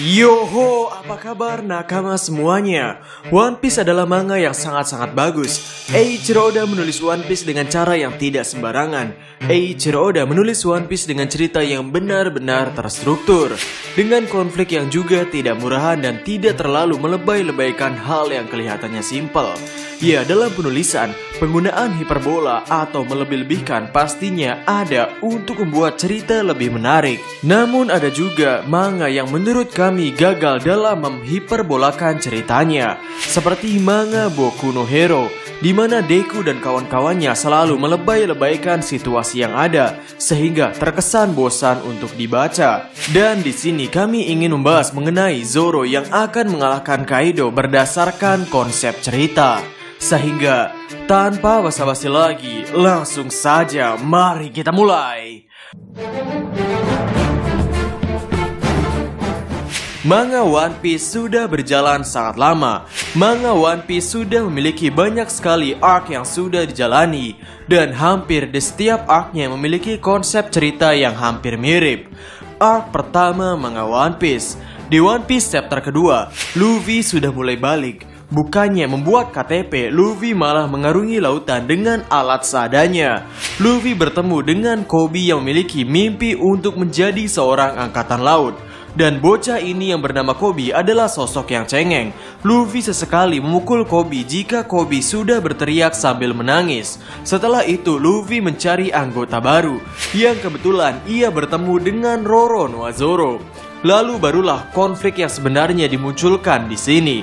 Yoho, apa kabar nakama semuanya? One Piece adalah manga yang sangat-sangat bagus. Eiichiro Oda menulis One Piece dengan cara yang tidak sembarangan. Eiichiro Oda menulis One Piece dengan cerita yang benar-benar terstruktur, dengan konflik yang juga tidak murahan dan tidak terlalu melebay-lebaykan hal yang kelihatannya simpel. Ya, dalam penulisan, penggunaan hiperbola atau melebih-lebihkan pastinya ada untuk membuat cerita lebih menarik. Namun ada juga manga yang menurut kami gagal dalam menghiperbolakan ceritanya, seperti manga Boku no Hero, di mana Deku dan kawan-kawannya selalu melebay-lebaykan situasi yang ada sehingga terkesan bosan untuk dibaca. Dan di sini kami ingin membahas mengenai Zoro yang akan mengalahkan Kaido berdasarkan konsep cerita. Sehingga tanpa basa-basi lagi, langsung saja mari kita mulai. Manga One Piece sudah berjalan sangat lama. Manga One Piece sudah memiliki banyak sekali arc yang sudah dijalani, dan hampir di setiap arc-nya memiliki konsep cerita yang hampir mirip. Arc pertama manga One Piece. Di One Piece chapter kedua, Luffy sudah mulai balik. Bukannya membuat KTP, Luffy malah mengarungi lautan dengan alat seadanya. Luffy bertemu dengan Koby yang memiliki mimpi untuk menjadi seorang angkatan laut. Dan bocah ini yang bernama Koby adalah sosok yang cengeng. Luffy sesekali memukul Koby jika Koby sudah berteriak sambil menangis. Setelah itu Luffy mencari anggota baru, yang kebetulan ia bertemu dengan Roronoa-Zoro. Lalu barulah konflik yang sebenarnya dimunculkan di sini.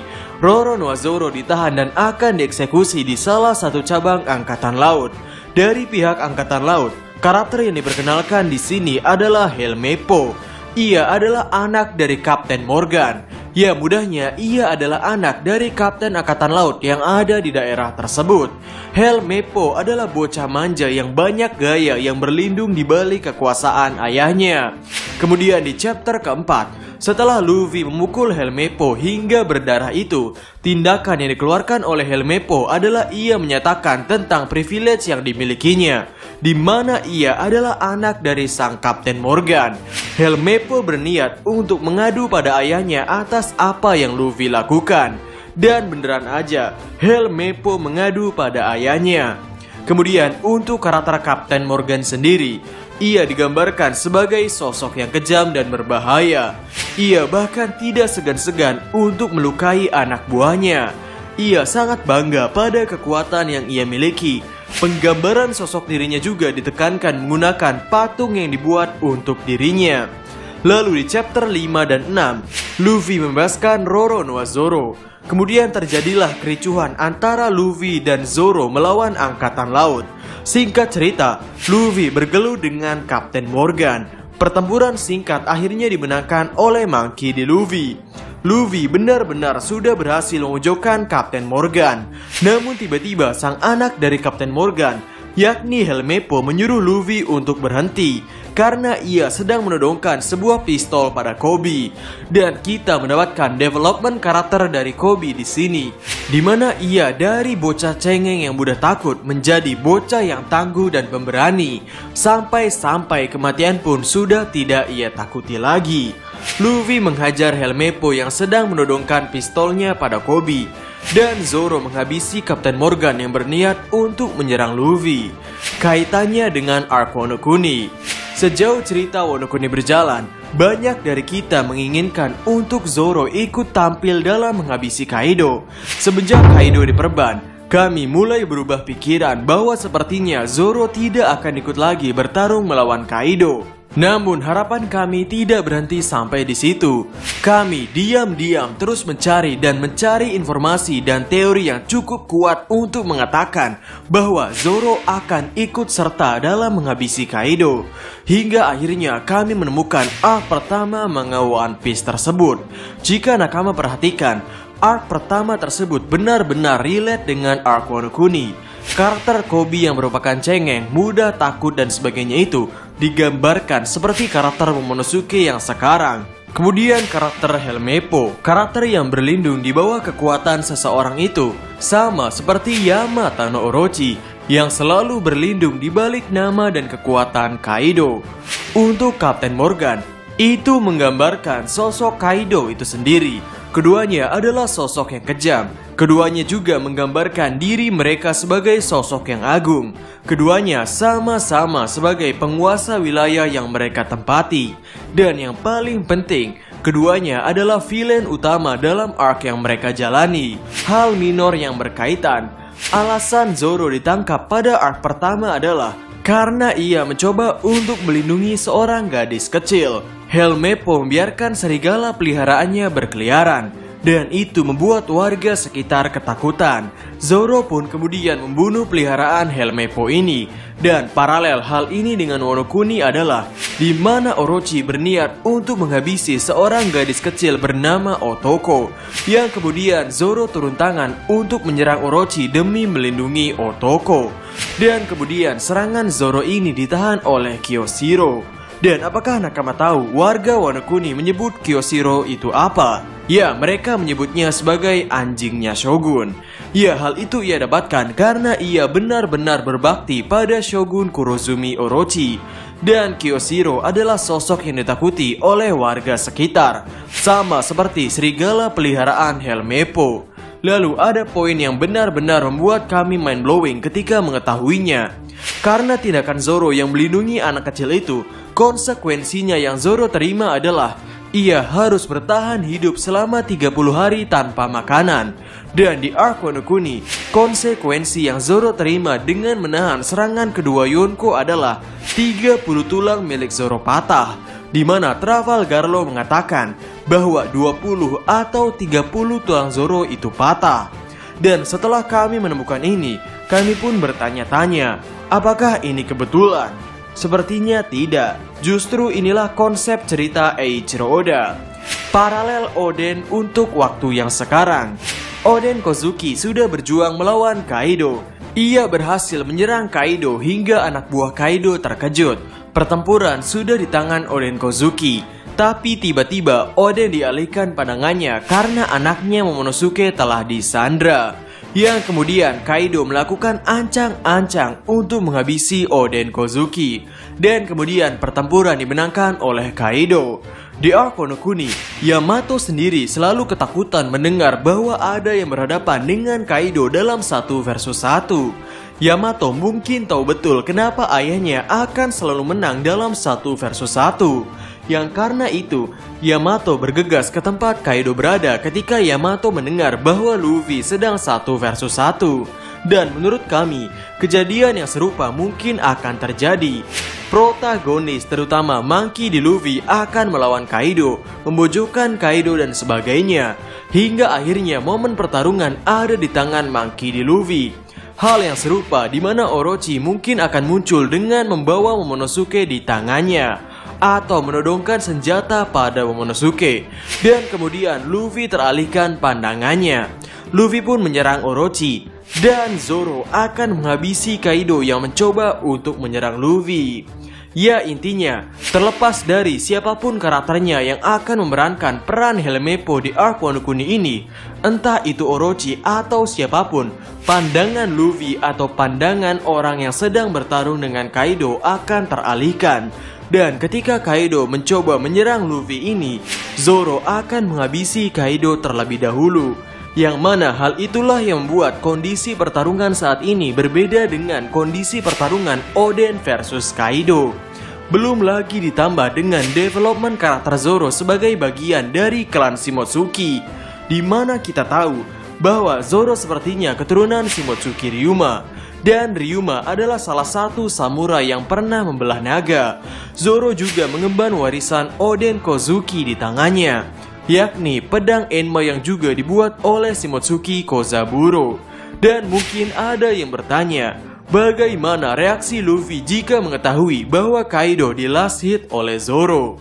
Roronoa-Zoro ditahan dan akan dieksekusi di salah satu cabang angkatan laut. Dari pihak angkatan laut, karakter yang diperkenalkan di sini adalah Helmeppo. Ia adalah anak dari Kapten Morgan. Ya, mudahnya ia adalah anak dari Kapten Angkatan Laut yang ada di daerah tersebut. Helmeppo adalah bocah manja yang banyak gaya yang berlindung di balik kekuasaan ayahnya. Kemudian di chapter keempat, setelah Luffy memukul Helmeppo hingga berdarah itu, tindakan yang dikeluarkan oleh Helmeppo adalah ia menyatakan tentang privilege yang dimilikinya, di mana ia adalah anak dari sang Kapten Morgan. Helmeppo berniat untuk mengadu pada ayahnya atas apa yang Luffy lakukan. Dan beneran aja, Helmeppo mengadu pada ayahnya. Kemudian untuk karakter Kapten Morgan sendiri, ia digambarkan sebagai sosok yang kejam dan berbahaya. Ia bahkan tidak segan-segan untuk melukai anak buahnya. Ia sangat bangga pada kekuatan yang ia miliki. Penggambaran sosok dirinya juga ditekankan menggunakan patung yang dibuat untuk dirinya. Lalu di chapter 5 dan 6, Luffy membebaskan Roronoa-Zoro. Kemudian terjadilah kericuhan antara Luffy dan Zoro melawan angkatan laut. Singkat cerita, Luffy bergelut dengan Kapten Morgan. Pertempuran singkat akhirnya dimenangkan oleh Monkey D. Luffy. Luffy benar-benar sudah berhasil memojokkan Kapten Morgan. Namun tiba-tiba sang anak dari Kapten Morgan, yakni Helmeppo, menyuruh Luffy untuk berhenti karena ia sedang menodongkan sebuah pistol pada Koby. Dan kita mendapatkan development karakter dari Koby di sini, di mana ia dari bocah cengeng yang mudah takut menjadi bocah yang tangguh dan pemberani. Sampai-sampai kematian pun sudah tidak ia takuti lagi. Luffy menghajar Helmeppo yang sedang menodongkan pistolnya pada Koby. Dan Zoro menghabisi Kapten Morgan yang berniat untuk menyerang Luffy. Kaitannya dengan arc Wano Kuni. Sejauh cerita Wano Kuni berjalan, banyak dari kita menginginkan untuk Zoro ikut tampil dalam menghabisi Kaido. Semenjak Kaido diperban, kami mulai berubah pikiran bahwa sepertinya Zoro tidak akan ikut lagi bertarung melawan Kaido. Namun harapan kami tidak berhenti sampai di situ. Kami diam-diam terus mencari informasi dan teori yang cukup kuat untuk mengatakan bahwa Zoro akan ikut serta dalam menghabisi Kaido. Hingga akhirnya kami menemukan arc pertama manga One Piece tersebut. Jika nakama perhatikan, arc pertama tersebut benar-benar relate dengan arc Wano Kuni. Karakter Koby yang merupakan cengeng, mudah takut dan sebagainya itu digambarkan seperti karakter Momonosuke yang sekarang. Kemudian karakter Helmeppo, karakter yang berlindung di bawah kekuatan seseorang itu, sama seperti Yamato no Orochi yang selalu berlindung di balik nama dan kekuatan Kaido. Untuk Kapten Morgan, Itu menggambarkan sosok Kaido itu sendiri. Keduanya adalah sosok yang kejam. Keduanya juga menggambarkan diri mereka sebagai sosok yang agung. Keduanya sama-sama sebagai penguasa wilayah yang mereka tempati. Dan yang paling penting, keduanya adalah villain utama dalam arc yang mereka jalani. Hal minor yang berkaitan. Alasan Zoro ditangkap pada arc pertama adalah karena ia mencoba untuk melindungi seorang gadis kecil. Helmeppo membiarkan serigala peliharaannya berkeliaran, dan itu membuat warga sekitar ketakutan. Zoro pun kemudian membunuh peliharaan Helmeppo ini. Dan paralel hal ini dengan Wano Kuni adalah di mana Orochi berniat untuk menghabisi seorang gadis kecil bernama Otoko, yang kemudian Zoro turun tangan untuk menyerang Orochi demi melindungi Otoko. Dan kemudian serangan Zoro ini ditahan oleh Kyoshiro. Dan apakah nakama tahu warga Wano Kuni menyebut Kyoshiro itu apa? Ya, mereka menyebutnya sebagai anjingnya Shogun. Ya, hal itu ia dapatkan karena ia benar-benar berbakti pada Shogun Kurozumi Orochi. Dan Kyoshiro adalah sosok yang ditakuti oleh warga sekitar, sama seperti serigala peliharaan Helmeppo. Lalu ada poin yang benar-benar membuat kami mind-blowing ketika mengetahuinya. Karena tindakan Zoro yang melindungi anak kecil itu, konsekuensinya yang Zoro terima adalah ia harus bertahan hidup selama 30 hari tanpa makanan. Dan di arc Wano Kuni, konsekuensi yang Zoro terima dengan menahan serangan kedua Yonko adalah 30 tulang milik Zoro patah, di mana Trafalgar Law mengatakan bahwa 20 atau 30 tulang Zoro itu patah. Dan setelah kami menemukan ini, kami pun bertanya-tanya, apakah ini kebetulan? Sepertinya tidak. Justru inilah konsep cerita Eiichiro Oda. Paralel Oden untuk waktu yang sekarang. Oden Kozuki sudah berjuang melawan Kaido. Ia berhasil menyerang Kaido hingga anak buah Kaido terkejut. Pertempuran sudah di tangan Oden Kozuki. Tapi tiba-tiba Oden dialihkan pandangannya karena anaknya Momonosuke telah disandra. Yang kemudian Kaido melakukan ancang-ancang untuk menghabisi Oden Kozuki. Dan kemudian pertempuran dimenangkan oleh Kaido. Di arc Wano Kuni, Yamato sendiri selalu ketakutan mendengar bahwa ada yang berhadapan dengan Kaido dalam 1 versus 1. Yamato mungkin tahu betul kenapa ayahnya akan selalu menang dalam 1 versus 1. Yang karena itu, Yamato bergegas ke tempat Kaido berada ketika Yamato mendengar bahwa Luffy sedang 1 versus 1. Dan menurut kami, kejadian yang serupa mungkin akan terjadi. Protagonis terutama Monkey D. Luffy akan melawan Kaido, memojokkan Kaido dan sebagainya. Hingga akhirnya momen pertarungan ada di tangan Monkey D. Luffy. Hal yang serupa di mana Orochi mungkin akan muncul dengan membawa Momonosuke di tangannya, atau menodongkan senjata pada Momonosuke. Dan kemudian Luffy teralihkan pandangannya. Luffy pun menyerang Orochi. Dan Zoro akan menghabisi Kaido yang mencoba untuk menyerang Luffy. Ya, intinya, terlepas dari siapapun karakternya yang akan memerankan peran Helmeppo di arc Wano Kuni ini, entah itu Orochi atau siapapun, pandangan Luffy atau pandangan orang yang sedang bertarung dengan Kaido akan teralihkan. Dan ketika Kaido mencoba menyerang Luffy ini, Zoro akan menghabisi Kaido terlebih dahulu. Yang mana hal itulah yang membuat kondisi pertarungan saat ini berbeda dengan kondisi pertarungan Oden versus Kaido. Belum lagi ditambah dengan development karakter Zoro sebagai bagian dari klan Shimotsuki, di mana kita tahu bahwa Zoro sepertinya keturunan Shimotsuki Ryuma. Dan Ryuma adalah salah satu samurai yang pernah membelah naga. Zoro juga mengemban warisan Oden Kozuki di tangannya, yakni pedang Enma yang juga dibuat oleh Shimotsuki Kozaburo. Dan mungkin ada yang bertanya, bagaimana reaksi Luffy jika mengetahui bahwa Kaido di last hit oleh Zoro?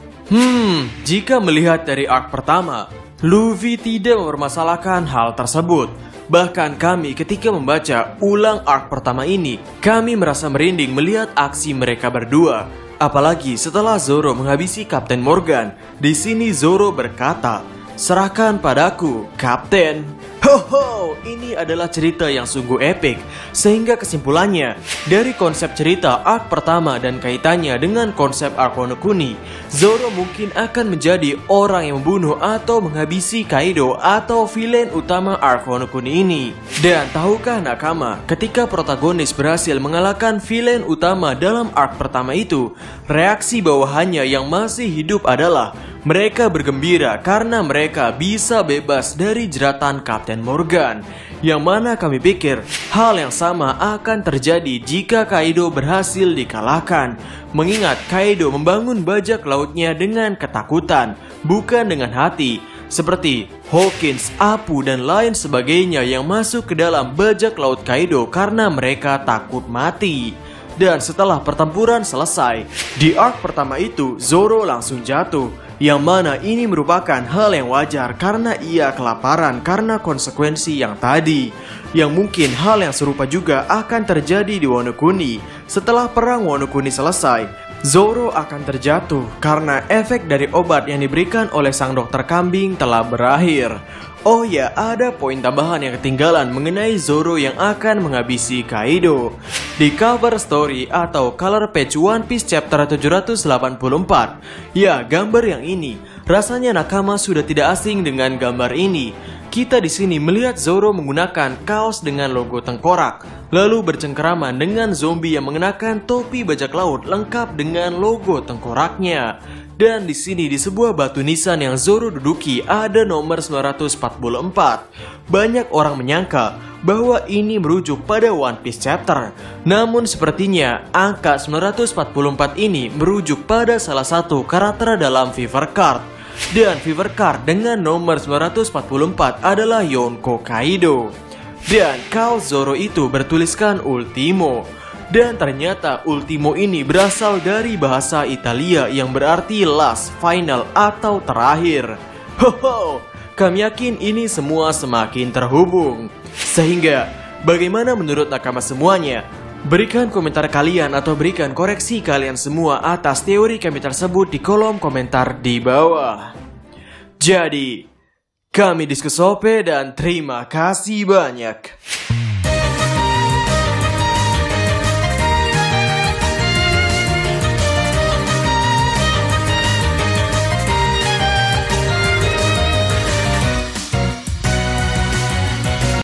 Jika melihat dari arc pertama, Luffy tidak mempermasalahkan hal tersebut. Bahkan kami ketika membaca ulang arc pertama ini, kami merasa merinding melihat aksi mereka berdua. Apalagi setelah Zoro menghabisi Kapten Morgan. Di sini Zoro berkata, "Serahkan padaku, Kapten." Ho, ini adalah cerita yang sungguh epik. Sehingga kesimpulannya, dari konsep cerita arc pertama dan kaitannya dengan konsep arc Wano Kuni, Zoro mungkin akan menjadi orang yang membunuh atau menghabisi Kaido atau villain utama arc Wano Kuni ini. Dan tahukah nakama, ketika protagonis berhasil mengalahkan villain utama dalam arc pertama itu, reaksi bawahannya yang masih hidup adalah mereka bergembira karena mereka bisa bebas dari jeratan Kapten Morgan. Yang mana kami pikir hal yang sama akan terjadi jika Kaido berhasil dikalahkan. Mengingat Kaido membangun bajak lautnya dengan ketakutan, bukan dengan hati. Seperti Hawkins, Apu, dan lain sebagainya yang masuk ke dalam bajak laut Kaido karena mereka takut mati. Dan setelah pertempuran selesai, di arc pertama itu Zoro langsung jatuh. Yang mana ini merupakan hal yang wajar karena ia kelaparan karena konsekuensi yang tadi. Yang mungkin hal yang serupa juga akan terjadi di Wano Kuni. Setelah perang Wano Kuni selesai, Zoro akan terjatuh karena efek dari obat yang diberikan oleh sang dokter kambing telah berakhir. Oh ya, ada poin tambahan yang ketinggalan mengenai Zoro yang akan menghabisi Kaido. Di cover story atau color page One Piece chapter 784, ya gambar yang ini, rasanya nakama sudah tidak asing dengan gambar ini. Kita di sini melihat Zoro menggunakan kaos dengan logo tengkorak, lalu bercengkeraman dengan zombie yang mengenakan topi bajak laut lengkap dengan logo tengkoraknya. Dan di sini di sebuah batu nisan yang Zoro duduki ada nomor 944. Banyak orang menyangka bahwa ini merujuk pada One Piece chapter. Namun sepertinya angka 944 ini merujuk pada salah satu karakter dalam Fever Card. Dan Fever Card dengan nomor 944 adalah Yonko Kaido. Dan kaos Zoro itu bertuliskan Ultimo. Dan ternyata Ultimo ini berasal dari bahasa Italia yang berarti last, final, atau terakhir. Hoho, kami yakin ini semua semakin terhubung. Sehingga, bagaimana menurut nakama semuanya? Berikan komentar kalian atau berikan koreksi kalian semua atas teori kami tersebut di kolom komentar di bawah. Jadi, kami Diskusope dan terima kasih banyak.